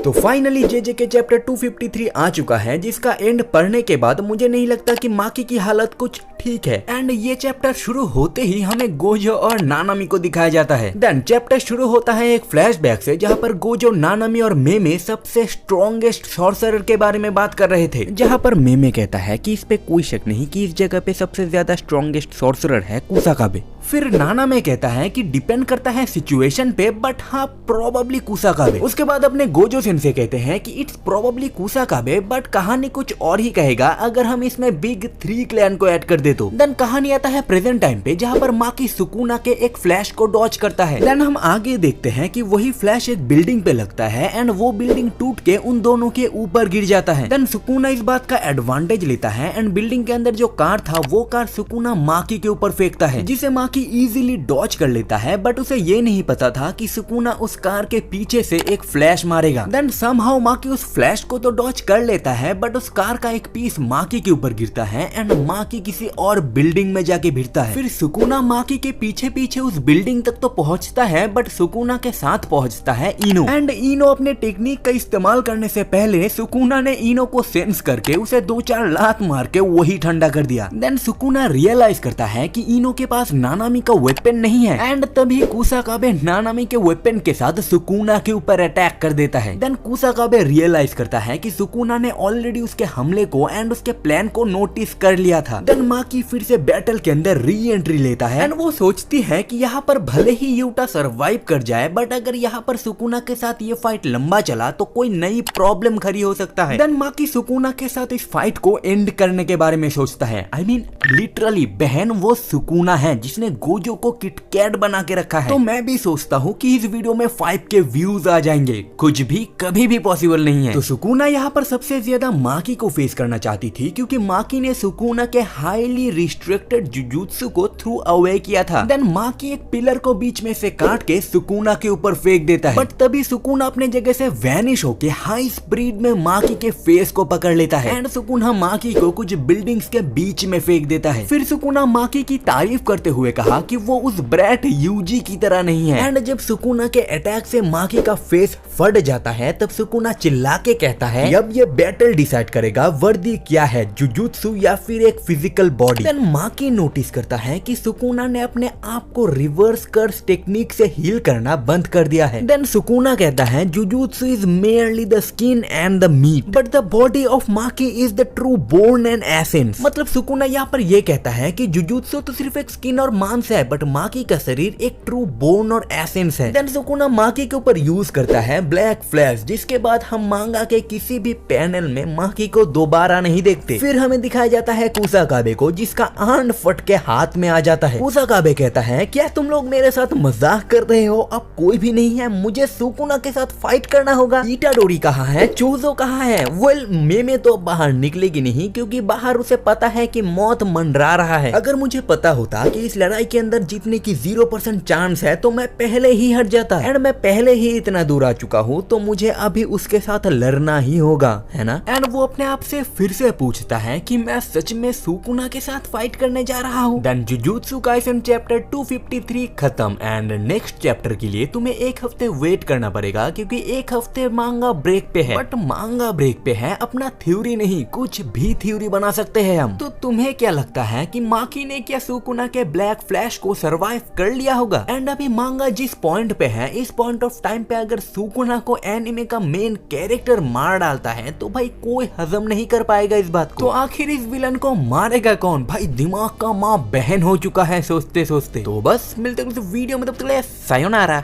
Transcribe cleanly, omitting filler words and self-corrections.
तो finally JJ के chapter 253 आ चुका है, जिसका एंड पढ़ने के बाद मुझे नहीं लगता कि माकी की हालत कुछ ठीक है। एंड ये चैप्टर शुरू होते ही हमें गोजो और नानामी को दिखाया जाता है। देन चैप्टर शुरू होता है एक फ्लैशबैक से, जहाँ पर गोजो, नानामी और मेमे सबसे स्ट्रॉन्गेस्ट सॉर्सरर के बारे में बात कर रहे थे। जहाँ पर मेमे कहता है कि इस पे कोई शक नहीं कि इस जगह पे सबसे ज्यादा स्ट्रॉन्गेस्ट सॉर्सरर है कुसाकाबे। फिर नानामे कहता है कि डिपेंड करता है सिचुएशन पे, बट हाँ प्रोबेबली कुसाकाबे। उसके बाद अपने गोजो सेंसे कहते हैं कि इट्स प्रोबेबली कुसाकाबे, बट कहानी कुछ और ही कहेगा अगर हम इसमें बिग 3 क्लैन को ऐड कर दे तो। देन कहानी आता है प्रेजेंट टाइम पे, जहाँ पर माकी सुकुना के एक फ्लैश को डॉच करता है। देन हम आगे देखते हैं कि वही फ्लैश एक बिल्डिंग पे लगता है एंड वो बिल्डिंग टूट के उन दोनों के ऊपर गिर जाता है। देन सुकुना इस बात का एडवांटेज लेता है एंड बिल्डिंग के अंदर जो कार था वो कार सुकुना माकी के ऊपर फेंकता है, जिसे माकी इजीली डॉच कर लेता है। बट उसे ये नहीं पता था कि सुकुना उस कार के पीछे से एक फ्लैश मारेगा। देन समहाउ माकी उस फ्लैश को तो डॉच कर लेता है, बट उस कार का एक पीस माकी के ऊपर गिरता है एंड माकी किसी और बिल्डिंग में जाके भिड़ता है। फिर सुकुना माकी के पीछे पीछे उस बिल्डिंग तक तो पहुंचता है, बट सुकुना के साथ पहुंचता है इनो। एंड इनो अपने टेक्निक का इस्तेमाल करने से पहले सुकुना ने इनो को सेंस करके उसे 2-4 लात मार के वही ठंडा कर दिया। देन सुकुना रियलाइज करता है कि इनो के पास नानामी का वेपन नहीं है एंड तभी कुसाकाबे नानामी के वेपन के साथ सुकुना के ऊपर अटैक कर देता है। देन कुसाकाबे रियलाइज करता है कि सुकुना ने ऑलरेडी उसके हमले को एंड उसके प्लान को नोटिस कर लिया था। देन माकी फिर से बैटल के अंदर री एंट्री लेता है एंड वो सोचती है कि यहाँ पर भले ही यूटा सरवाइव कर जाए, बट अगर यहाँ पर सुकुना के साथ ये फाइट लंबा चला तो कोई नई प्रॉब्लम खड़ी हो सकता है। देन माकी सुकुना के साथ इस फाइट को एंड करने के बारे में सोचता है। आई मीन लिटरली बहन वो सुकुना है जिसने गोजो को किटकैट बना के रखा है। तो मैं भी सोचता हूँ कि इस वीडियो में 5 के व्यूज आ जाएंगे। कुछ भी कभी भी पॉसिबल नहीं है। तो सुकुना यहाँ पर सबसे ज्यादा माकी को फेस करना चाहती थी, क्योंकि माकी ने सुकुना के हाईली रिस्ट्रिक्टेड जुजुत्सु को थ्रू अवे किया था। देन माकी एक पिलर को बीच में से काट के सुकुना के ऊपर फेंक देता है, बट तभी सुकुना अपने जगह से वैनिश होके हाई स्पीड में माकी के फेस को पकड़ लेता है एंड सुकुना माकी को कुछ बिल्डिंग्स के बीच में फेंक देता है। फिर सुकुना माकी की तारीफ करते हुए कहा कि वो उस ब्रैट यूजी की तरह नहीं है। एंड जब सुकुना के अटैक से माकी का फेस फट जाता है, तब सुकुना चिल्ला के कहता है अब ये बैटल डिसाइड करेगा वर्दी क्या है, जुजुत्सु या फिर एक physical body. Then Maki notice करता है कि सुकुना ने अपने आप को रिवर्स कर्स टेक्निक से हील करना बंद कर दिया है। देन सुकुना कहता है jujutsu is merely the skin and the meat, but the body of Maki is the true bone and essence. मतलब सुकुना यहाँ पर ये कहता है कि जुजुत्सु तो सिर्फ एक स्किन और मांस है, बट माकी का शरीर एक ट्रू बोन और एसेंस है। देन सुकुना माकी के ऊपर यूज करता है ब्लैक फ्लैश, जिसके बाद हम मांगा के किसी भी पैनल में माकी को दोबारा नहीं देखते। फिर हमें दिखाया जाता है कुसाकाबे को, जिसका आंड फट के हाथ में आ जाता है। कुसाकाबे कहता है क्या तुम लोग मेरे साथ मजाक कर रहे हो, अब कोई भी नहीं है, मुझे सुकुना के साथ फाइट करना होगा। इटाडोरी कहाँ है, चोजो कहाँ है? वेल मेमे तो बाहर निकलेगी नहीं, क्योंकि बाहर उसे पता है कि मौत मंडरा रहा है। अगर मुझे पता होता कि इस लड़ाई के अंदर जीतने की 0% चांस है तो मैं पहले ही हट जाता। एंड मैं पहले ही इतना दूर आ चुका हूँ, तो मुझे अभी उसके साथ लड़ना ही होगा, है ना? एंड वो अपने आप से फिर से पूछता है कि मैं सच में सुकुना के साथ फाइट करने जा रहा हूँ। देन जुजुत्सु काइसेन चैप्टर 253 खत्म एंड नेक्स्ट चैप्टर के लिए तुम्हें 1 हफ्ते वेट करना पड़ेगा, क्योंकि 1 हफ्ते मांगा ब्रेक पे है। बट मांगा ब्रेक पे है अपना थ्योरी नहीं, कुछ भी थ्योरी बना सकते हैं हम। तो तुम्हें क्या लगता है कि माकी ने क्या सुकुना के ब्लैक फ्लैश को सरवाइव कर लिया होगा? एंड अभी मांगा जिस पॉइंट पे है, इस पॉइंट ऑफ टाइम पे अगर सुकुना को एनिमे का मेन कैरेक्टर मार डालता है तो भाई कोई हजम नहीं कर पाएगा इस बात को। तो आखिर इस विलन को मारेगा कौन? भाई दिमाग का माँ बहन हो चुका है सोचते सोचते। तो बस मिलते हैं वीडियो में, तब तक के लिए सायोनारा।